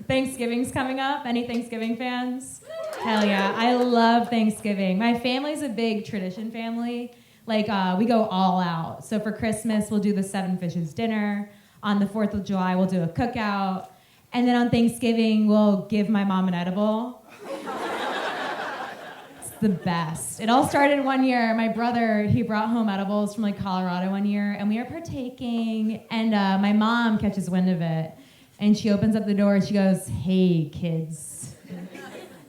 Thanksgiving's coming up. Any Thanksgiving fans? Hell yeah, I love Thanksgiving. My family's a big tradition family. Like, we go all out. So for Christmas, we'll do the 7 Fishes dinner. On the 4th of July, we'll do a cookout. And then on Thanksgiving, we'll give my mom an edible. It's the best. It all started one year. My brother, he brought home edibles from like Colorado one year, and we were partaking, and my mom catches wind of it. And she opens up the door and she goes, "Hey, kids.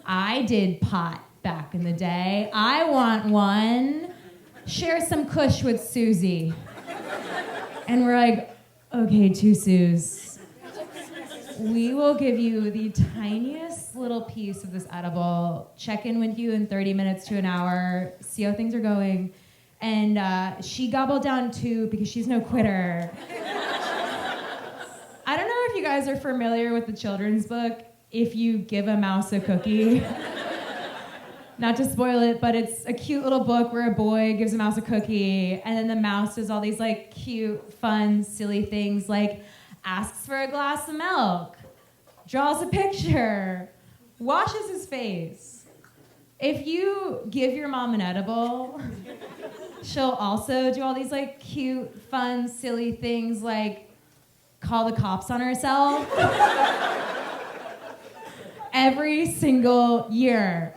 I did pot back in the day. I want one. Share some kush with Susie." And we're like, "Okay, 2 Sues. We will give you the tiniest little piece of this edible, check in with you in 30 minutes to an hour, see how things are going." And she gobbled down 2 because she's no quitter. I don't know if you guys are familiar with the children's book, If You Give a Mouse a Cookie. Not to spoil it, but it's a cute little book where a boy gives a mouse a cookie, and then the mouse does all these like cute, fun, silly things like asks for a glass of milk, draws a picture, washes his face. If you give your mom an edible, she'll also do all these like cute, fun, silly things like call the cops on herself. Every single year.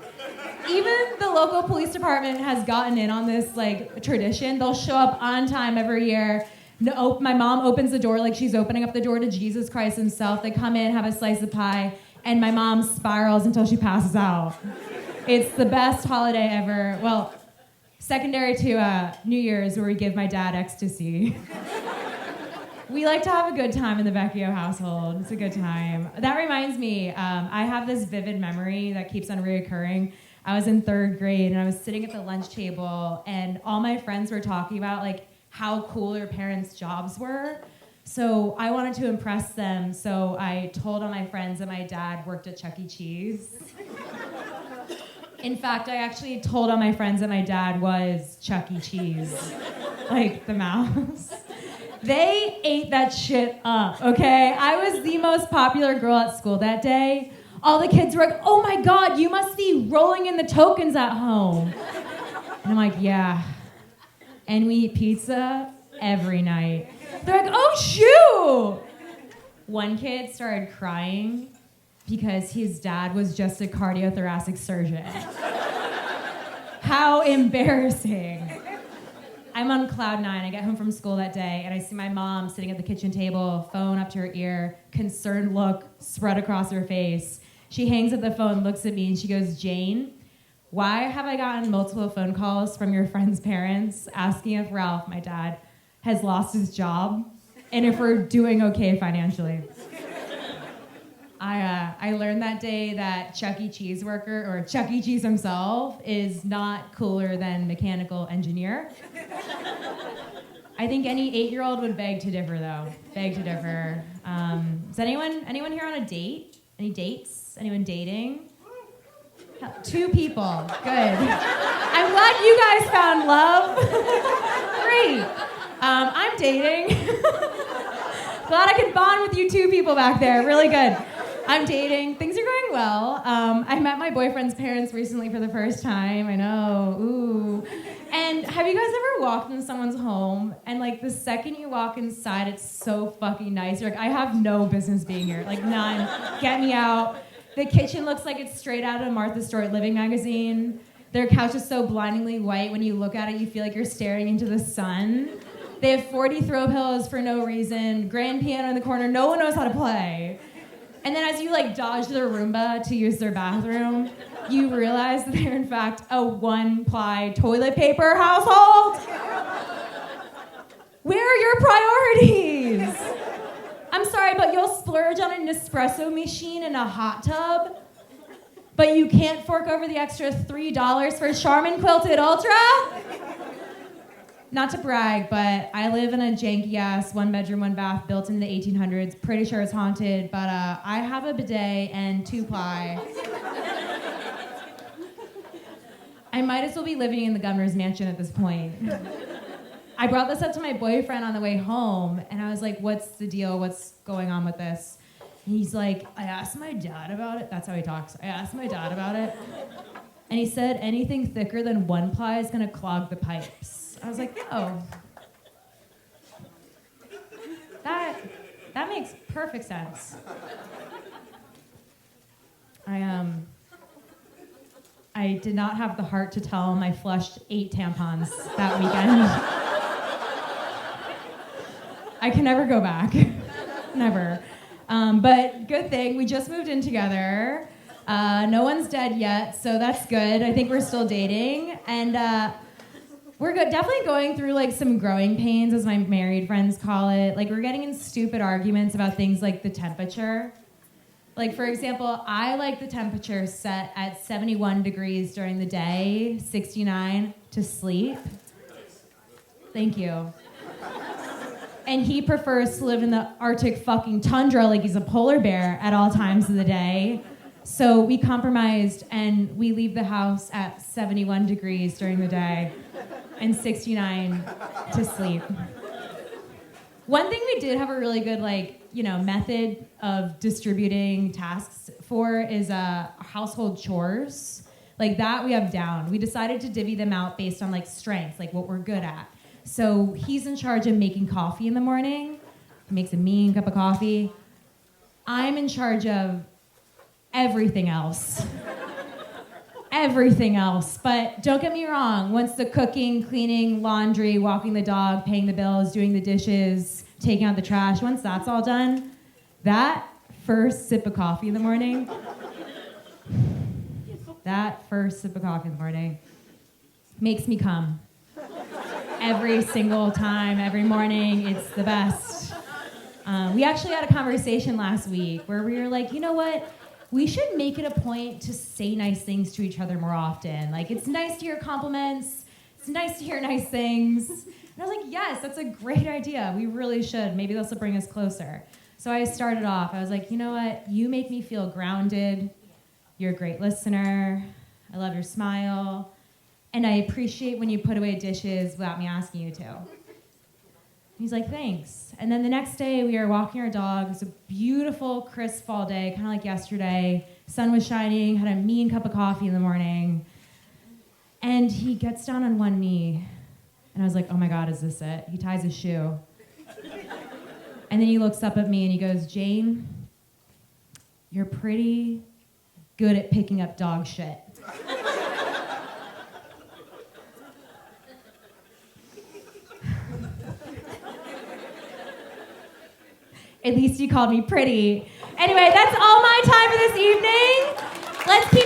Even the local police department has gotten in on this like tradition. They'll show up on time every year. No, my mom opens the door like she's opening up the door to Jesus Christ himself. They come in, have a slice of pie, and my mom spirals until she passes out. It's the best holiday ever. Well, secondary to New Year's, where we give my dad ecstasy. We like to have a good time in the Vecchio household. It's a good time. That reminds me, I have this vivid memory that keeps on reoccurring. I was in 3rd grade, and I was sitting at the lunch table, and all my friends were talking about like how cool their parents' jobs were. So I wanted to impress them, so I told all my friends that my dad worked at Chuck E. Cheese. In fact, I actually told all my friends that my dad was Chuck E. Cheese, like the mouse. They ate that shit up, okay? I was the most popular girl at school that day. All the kids were like, "Oh my God, you must be rolling in the tokens at home." And I'm like, "Yeah." And we eat pizza every night. They're like, "Oh, shoot!" One kid started crying because his dad was just a cardiothoracic surgeon. How embarrassing. I'm on cloud 9. I get home from school that day, and I see my mom sitting at the kitchen table, phone up to her ear, concerned look spread across her face. She hangs up the phone, looks at me, and she goes, "Jayne, why have I gotten multiple phone calls from your friends' parents asking if Ralph, my dad, has lost his job and if we're doing okay financially?" I learned that day that Chuck E. Cheese worker, or Chuck E. Cheese himself, is not cooler than mechanical engineer. I think any 8-year-old would beg to differ, though. Beg to differ. Is anyone here on a date? Any dates? Anyone dating? 2 people. Good. I'm glad you guys found love. Great. I'm dating. Glad I could bond with you 2 people back there. Really good. I'm dating. Things are going well. I met my boyfriend's parents recently for the first time. I know. Ooh. And have you guys ever walked in someone's home and like the second you walk inside, it's so fucking nice. You're like, "I have no business being here. Like none. Get me out." The kitchen looks like it's straight out of a Martha Stewart Living magazine. Their couch is so blindingly white. When you look at it, you feel like you're staring into the sun. They have 40 throw pillows for no reason. Grand piano in the corner. No one knows how to play. And then as you like dodge their Roomba to use their bathroom, you realize that they're in fact a 1-ply toilet paper household. Where are your priorities? I'm sorry, but you'll splurge on an espresso machine and a hot tub, but you can't fork over the extra $3 for Charmin Quilted Ultra? Not to brag, but I live in a janky-ass 1-bedroom, 1-bath built in the 1800s. Pretty sure it's haunted, but I have a bidet and 2-ply. I might as well be living in the governor's mansion at this point. I brought this up to my boyfriend on the way home, and I was like, "What's the deal? What's going on with this?" He's like, I asked my dad about it. That's how he talks. I asked my dad about it. And he said anything thicker than 1-ply is gonna clog the pipes. I was like, oh. That makes perfect sense. I did not have the heart to tell him I flushed 8 tampons that weekend. I can never go back. Never. But good thing, we just moved in together. No one's dead yet, so that's good. I think we're still dating. And we're definitely going through like some growing pains, as my married friends call it. Like, we're getting in stupid arguments about things like the temperature. Like, for example, I like the temperature set at 71 degrees during the day, 69 to sleep. Thank you. And he prefers to live in the Arctic fucking tundra like he's a polar bear at all times of the day. So we compromised and we leave the house at 71 degrees during the day and 69 to sleep. One thing we did have a really good, method of distributing tasks for is household chores. Like, that we have down. We decided to divvy them out based on strengths, like what we're good at. So he's in charge of making coffee in the morning. He makes a mean cup of coffee. I'm in charge of everything else. Everything else. But don't get me wrong, once the cooking, cleaning, laundry, walking the dog, paying the bills, doing the dishes, taking out the trash, once that's all done, that first sip of coffee in the morning, makes me come. Every single time, every morning, it's the best. We actually had a conversation last week where we were like, you know what? We should make it a point to say nice things to each other more often. Like, it's nice to hear compliments. It's nice to hear nice things. And I was like, yes, that's a great idea. We really should. Maybe this will bring us closer. So I started off. I was like, you know what? You make me feel grounded. You're a great listener. I love your smile. And I appreciate when you put away dishes without me asking you to. He's like, thanks. And then the next day, we were walking our dog. It was a beautiful, crisp fall day, kind of like yesterday. Sun was shining, had a mean cup of coffee in the morning. And he gets down on one knee. And I was like, oh my God, is this it? He ties his shoe. And then he looks up at me and he goes, Jayne, you're pretty good at picking up dog shit. At least he called me pretty. Anyway, that's all my time for this evening. Let's keep